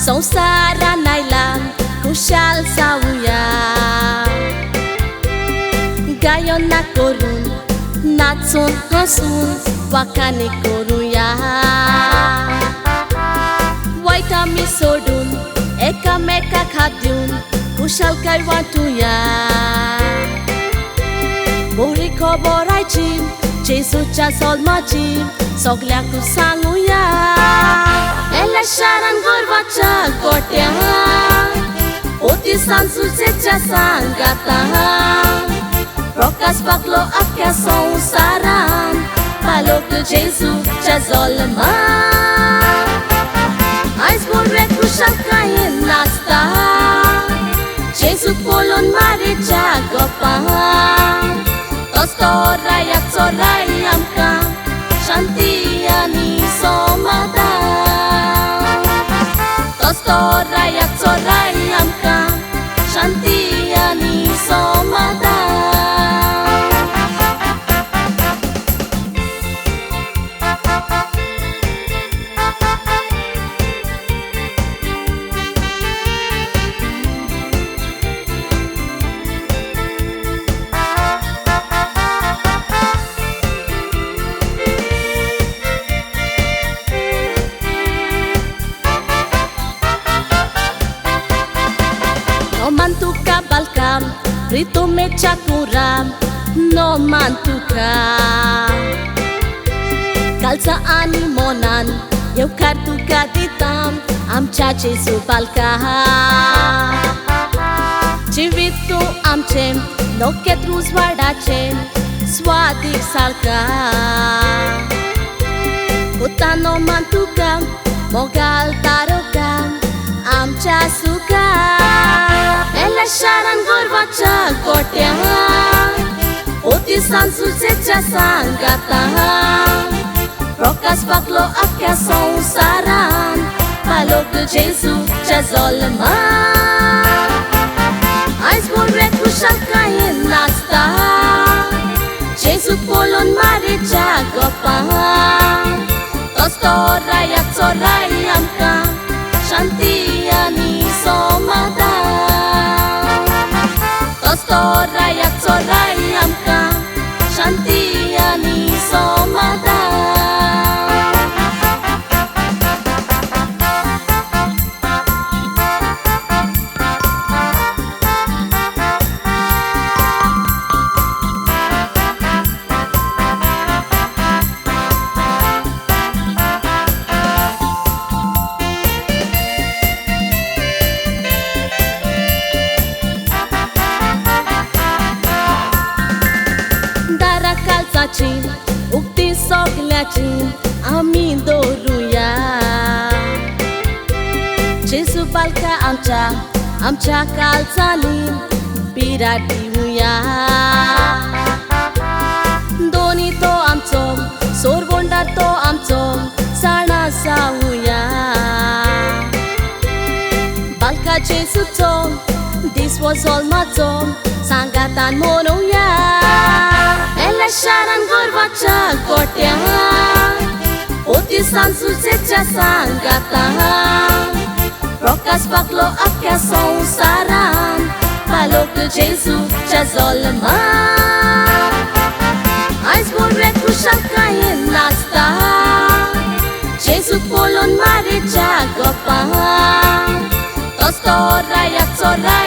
संसारानाय lang kusyal sa uya. Gayon na korun natsun hasun wakane koruya. Waita mi sodun एकामेका खाद्यून कुशाल काय वाटूया. बरी खबर आयची जेजूच्या जल्माची सगळ्यांक सांगूया. एल्या शारान गर्वाच्या गोट्यान ओती सांजुचेच्या सांगातान प्रकाश पाकलो आख्या संवसारान पालोक जेजूच्या जल्मान. आयज बरे कुशाल काय नाचता जेजू पळोवन मारेच्या गोपान. तोच तो रायाचो राय आमकां शांती आनी समाधान. तोच तो रायाचो राय आमकां शांती आनी समाधान. No mantuka balkam, rito mecha kuram, no mantuka. Kalsa ani monan, eu kartuka ditam, amcha Jesu balka. Jivitu amche, no ketrus wadache, swadik salka. Uta no mantuka, mogal taroka, amcha suka. एल्या शारान गर्वाच्या गोट्यान ओती सांजुचेच्या सांगातान प्रकाश पाकलो आख्या संवसारान पालोक जेजूच्या जल्मान. आयज बरे कुशाल काय नाचता जेजू पळोवन मारेच्या गोपान. तोच तो रायाचो राय आमकां शांती आनी समाधान. तोच तो रायाचो राय आमकां शांती आनी समाधान. उक्ती सगळ्याची आमी दवरुया. जेजू बालका आमच्या काळजांनी बिराट दिवया. दोनी तो आमचो सोरवोंडार तो आमचो साणा जावुया. बालका जेजूचो दीस वो जल्माचो सांगातान मनोवया. एल्या शारान गर्वाच्या गोट्यान ओती सांजुचेच्या सांगातान प्रकाश पाकलो आख्या संवसारान पालोक जेजूच्या जल्मान. आयज बरे कुशाल काय नाचता जेजू पळोवन मारेच्या गोपान. तोच तो रायाचो राय